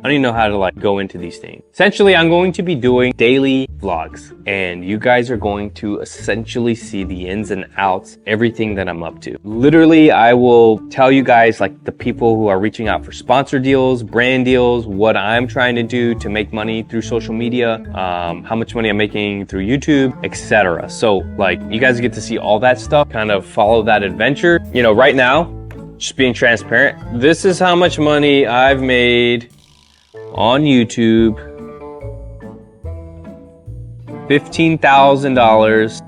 don't even know how to like go into these things. Essentially, I'm going to be doing daily vlogs, and you guys are going to essentially see the ins and outs, everything that I'm up to. Literally, I will tell you guys like the people who are reaching out for sponsor deals, brand deals, what I'm trying to do to make money through social media, how much money I'm making through YouTube, etc. So like you guys get to see all that stuff, kind of follow that adventure. You know, right now, just being transparent, this is how much money I've made on YouTube. $15,000,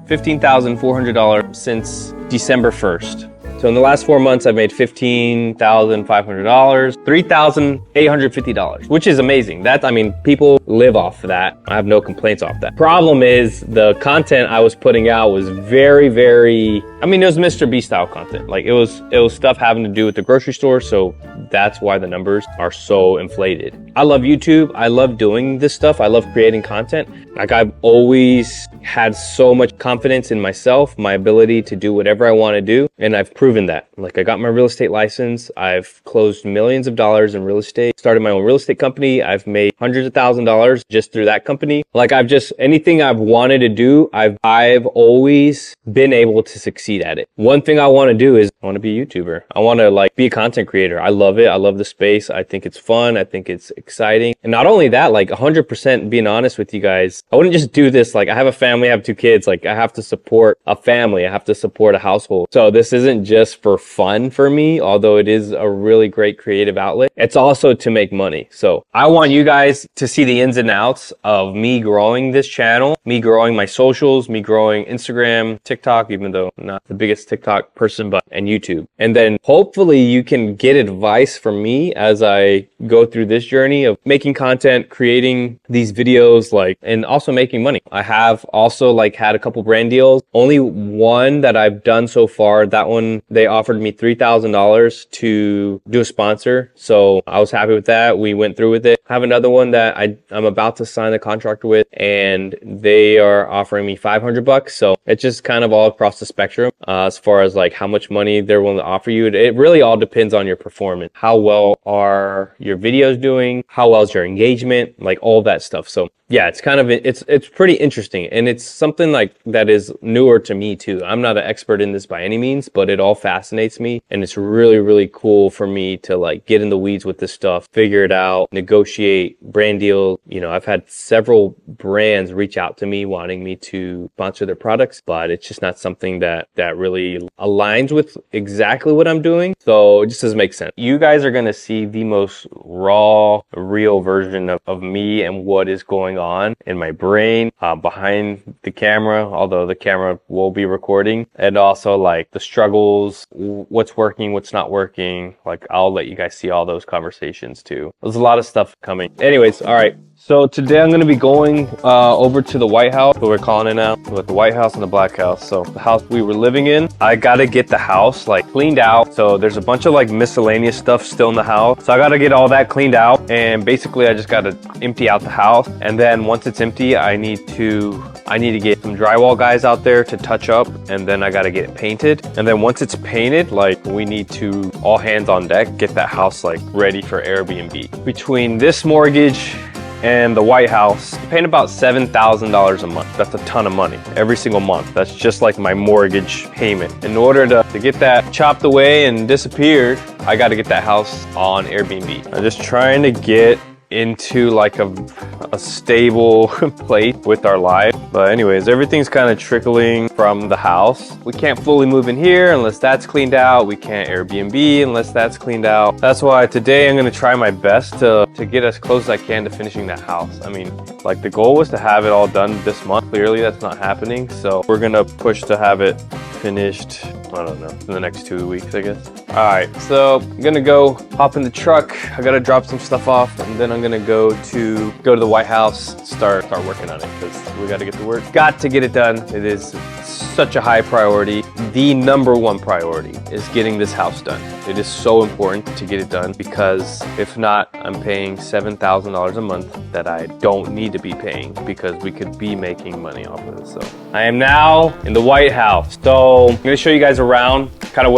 $15,400 since December 1st. So in the last 4 months, I've made $15,500, $3,850, which is amazing. That, I mean, people live off of that. I have no complaints off that. Problem is the content I was putting out was very, I mean, it was Mr. Beast style content. Like it was stuff having to do with the grocery store. So that's why the numbers are so inflated. I love YouTube. I love doing this stuff. I love creating content. Like I've always had so much confidence in myself, my ability to do whatever I want to do. And I've proven that. Like I got my real estate license. I've closed millions of dollars in real estate, started my own real estate company. I've made hundreds of $1,000s just through that company. Like I've just, anything I've wanted to do, I've always been able to succeed at it. One thing I want to do is I want to be a YouTuber. I want to like be a content creator. I love it. I love the space. I think it's fun. I think it's exciting. And not only that, like 100% being honest with you guys, I wouldn't just do this. Like I have a family, I have 2 kids. Like I have to support a family. I have to support a household. So this isn't just for fun for me, although it is a really great creative outlet. It's also to make money. So I want you guys to see the ins and outs of me growing this channel, me growing my socials, me growing Instagram, TikTok, even though I'm not the biggest TikTok person, and YouTube. And then hopefully you can get advice from me as I go through this journey of making content, creating these videos, like, and also making money. I have also like had a couple brand deals. Only one that I've done so far, that one, they offered me $3,000 to do a sponsor. So I was happy with that. We went through with it. I have another one that I'm about to sign a contract with, and they are offering me $500. So it's just kind of all across the spectrum as far as like how much money they're willing to offer you. It really all depends on your performance. How well are your videos doing? How well is your engagement? Like all that stuff. So yeah, it's kind of, it's pretty interesting, and it's something like that is newer to me too. I'm not an expert in this by any means, but it all fascinates me, and it's really, really cool for me to like get in the weeds with this stuff, figure it out, negotiate brand deals. You know, I've had several brands reach out to me wanting me to sponsor their products, but it's just not something that really aligns with exactly what I'm doing. So it just doesn't make sense. You guys are going to see the most raw, real version of me and what is going on in my brain behind the camera, although the camera will be recording, and also like the struggles, what's working, what's not working. Like I'll let you guys see all those conversations too. There's a lot of stuff coming. Anyways, all right. So today I'm going to be going over to the White House, what we're calling it now, with the White House and the Black House. So the house we were living in, I got to get the house like cleaned out. So there's a bunch of like miscellaneous stuff still in the house. So I got to get all that cleaned out, and basically I just got to empty out the house. And then once it's empty, I need to get some drywall guys out there to touch up, and then I got to get it painted. And then once it's painted, like we need to all hands on deck, get that house like ready for Airbnb. Between this mortgage and the White House, I'm paying about $7,000 a month. That's a ton of money every single month. That's just like my mortgage payment. In order to get that chopped away and disappeared, I got to get that house on Airbnb. I'm just trying to get into like a stable place with our life. But anyways, everything's kind of trickling from the house. We can't fully move in here unless that's cleaned out. We can't Airbnb unless that's cleaned out. That's why today I'm going to try my best to get as close as I can to finishing that house. I mean, like the goal was to have it all done this month. Clearly that's not happening. So we're going to push to have it finished, I don't know, in the next 2 weeks, I guess. All right, so I'm gonna go hop in the truck. I gotta drop some stuff off, and then I'm gonna go to the White House, start working on it, because we gotta get to work. Got to get it done. It is such a high priority. The #1 priority is getting this house done. It is so important to get it done, because if not, I'm paying $7,000 a month that I don't need to be paying, because we could be making money off of it. So I am now in the White House. So I'm gonna show you guys around. around kind of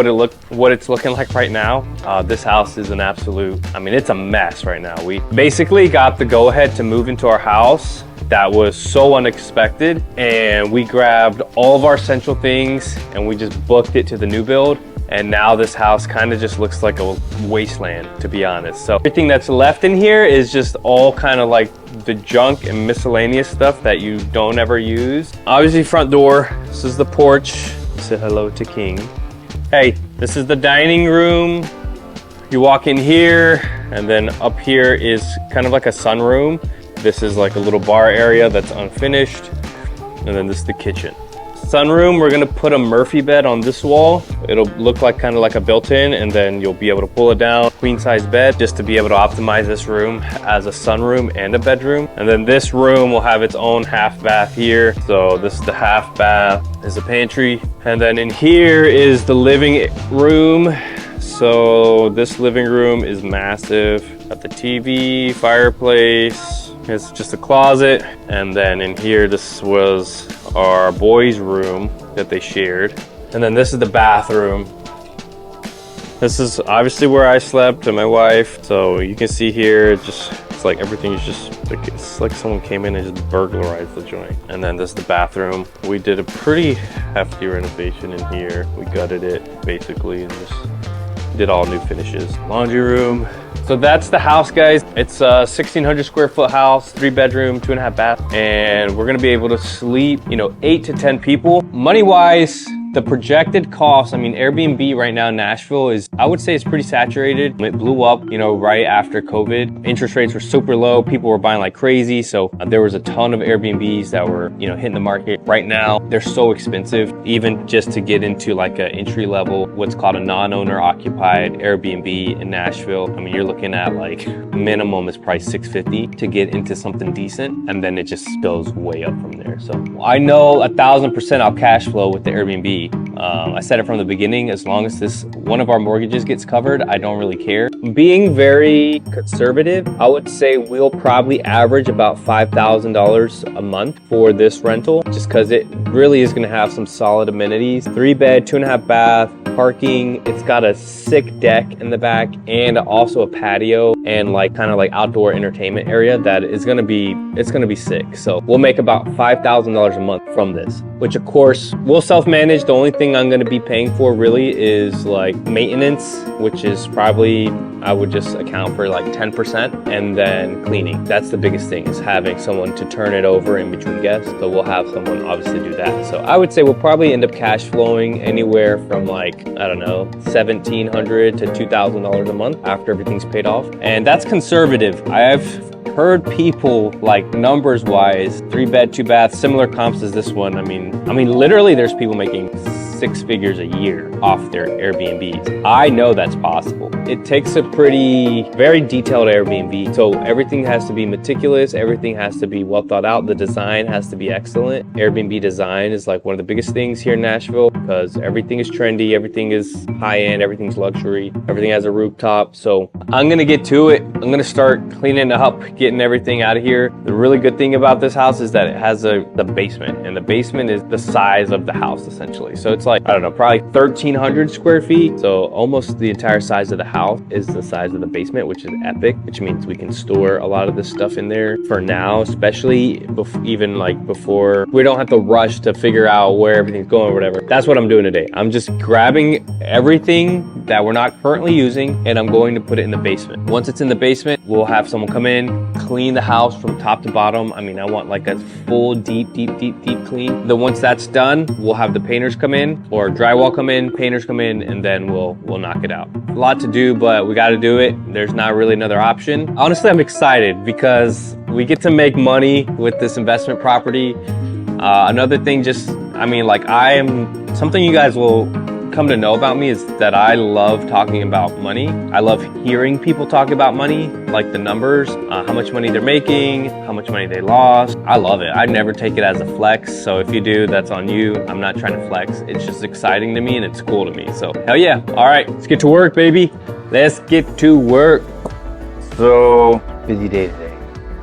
what it's looking like right now, this house is an absolute, I mean, it's a mess right now. We basically got the go ahead to move into our house. That was so unexpected, and we grabbed all of our essential things and we just booked it to the new build. And now this house kind of just looks like a wasteland, to be honest. So everything that's left in here is just all kind of like the junk and miscellaneous stuff that you don't ever use. Obviously, front door. This is the porch. Say hello to King. Hey, this is the dining room. You walk in here, and then up here is kind of like a sunroom. This is like a little bar area that's unfinished. And then this is the kitchen. Sunroom, we're gonna put a Murphy bed on this wall. It'll look like kind of like a built-in, and then you'll be able to pull it down. Queen size bed, just to be able to optimize this room as a sunroom and a bedroom. And then this room will have its own half bath here. So this is the half bath, is the pantry. And then in here is the living room. So this living room is massive. Got the TV, fireplace. It's just a closet. And then in here, this was our boys' room that they shared. And then this is the bathroom. This is obviously where I slept and my wife. So you can see here, it's like everything is just like, it's like someone came in and just burglarized the joint. And then this is the bathroom. We did a pretty hefty renovation in here. We gutted it basically and just did all new finishes. Laundry room. So that's the house, guys. It's a 1,600 square foot house, 3 bedroom, 2.5 bath. And we're gonna be able to sleep, 8 to 10 people. Money-wise, the projected cost, I mean, Airbnb right now in Nashville is, I would say it's pretty saturated. It blew up, right after COVID. Interest rates were super low. People were buying like crazy. So there was a ton of Airbnbs that were, hitting the market. Right now, they're so expensive, even just to get into like an entry level, what's called a non-owner occupied Airbnb in Nashville. I mean, you're looking at like minimum is probably $650 to get into something decent. And then it just goes way up from there. So I know 1,000% I'll cash flow with the Airbnb. I said it from the beginning, as long as this one of our mortgages gets covered, I don't really care. Being very conservative, I would say we'll probably average about $5,000 a month for this rental, just because it really is going to have some solid amenities. 3 bed, 2.5 bath, parking. It's got a sick deck in the back and also a patio and like kind of like outdoor entertainment area that is going to be, it's going to be sick. So we'll make about $5,000 a month from this, which of course we'll self-manage. The only thing I'm going to be paying for really is like maintenance, which is probably, I would just account for like 10%, and then cleaning. That's the biggest thing, is having someone to turn it over in between guests. So we'll have someone obviously do that. So I would say we'll probably end up cash flowing anywhere from like, I don't know, $1,700 to $2,000 a month after everything's paid off. And that's conservative. I've heard people like numbers wise, 3 bed, 2 bath, similar comps as this one. I mean, literally there's people making 6 figures a year off their Airbnbs. I know that's possible. It takes a very detailed Airbnb. So everything has to be meticulous. Everything has to be well thought out. The design has to be excellent. Airbnb design is like one of the biggest things here in Nashville, because everything is trendy. Everything is high end. Everything's luxury. Everything has a rooftop. So I'm going to get to it. I'm going to start cleaning up, getting everything out of here. The really good thing about this house is that it has the basement, and the basement is the size of the house essentially. So it's like, I don't know, probably 1,300 square feet. So almost the entire size of the house is the size of the basement, which is epic, which means we can store a lot of this stuff in there for now, especially even like before we don't have to rush to figure out where everything's going or whatever. That's what I'm doing today. I'm just grabbing everything that we're not currently using, and I'm going to put it in the basement. Once it's in the basement, we'll have someone come in, clean the house from top to bottom. I mean, I want like a full deep clean. Then once that's done, we'll have the painters come in, or drywall come in, painters come in, and then we'll knock it out. A lot to do, but we got to do it. There's not really another option. Honestly, I'm excited because we get to make money with this investment property. Another thing, something you guys will come to know about me is that I love talking about money. I love hearing people talk about money, like the numbers, how much money they're making, how much money they lost. I love it. I never take it as a flex. So if you do, that's on you. I'm not trying to flex. It's just exciting to me and it's cool to me. So hell yeah. All right, let's get to work, baby. Let's get to work. So busy day today.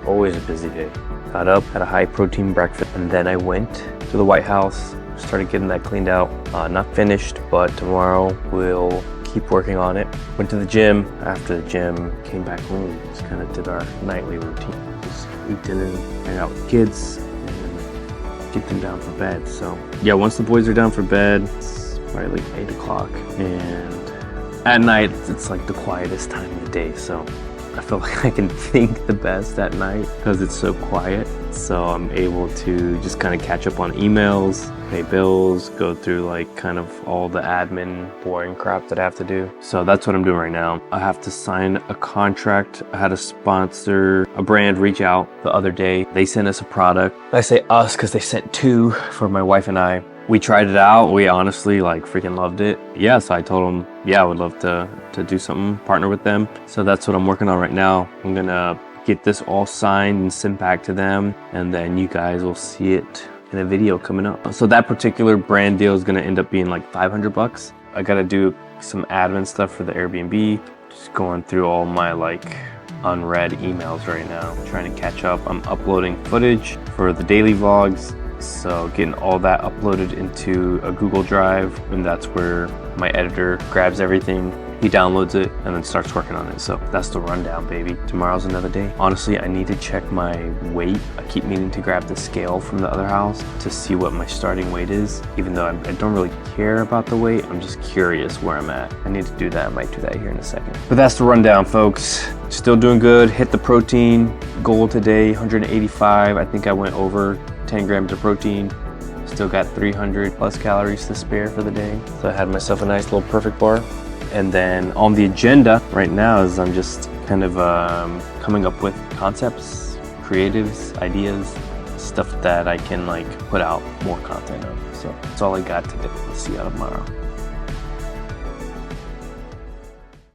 Always a busy day. Got up, had a high protein breakfast, and then I went to the White House started getting that cleaned out. Not finished, but tomorrow we'll keep working on it. Went to the gym. After the gym, came back home. Just kind of did our nightly routine. Just eat dinner, hang out with kids, and get them down for bed. So yeah, once the boys are down for bed, it's probably like 8 o'clock. And at night, it's like the quietest time of the day. So I feel like I can think the best at night because it's so quiet. So I'm able to just kind of catch up on emails, pay bills, go through like kind of all the admin boring crap that I have to do. So that's what I'm doing right now. I have to sign a contract. I had a sponsor, a brand reach out the other day. They sent us a product. I say us because they sent 2 for my wife and I. We tried it out. We honestly like freaking loved it. Yeah, so I told them, yeah, I would love to do something, partner with them. So that's what I'm working on right now. I'm gonna get this all signed and sent back to them, and then you guys will see it in a video coming up. So that particular brand deal is gonna end up being like $500. I gotta do some admin stuff for the Airbnb. Just going through all my like unread emails right now, trying to catch up. I'm uploading footage for the daily vlogs. So getting all that uploaded into a Google Drive, and that's where my editor grabs everything, he downloads it, and then starts working on it. So that's the rundown, baby. Tomorrow's another day. Honestly, I need to check my weight. I keep meaning to grab the scale from the other house to see what my starting weight is. Even though I don't really care about the weight, I'm just curious where I'm at. I need to do that. I might do that here in a second. But that's the rundown, folks. Still doing good. Hit the protein goal today, 185. I think I went over 10 grams of protein. Still got 300 plus calories to spare for the day. So I had myself a nice little perfect bar. And then on the agenda right now is I'm just kind of coming up with concepts, creatives, ideas, stuff that I can like put out more content of. So that's all I got today. We'll see you tomorrow.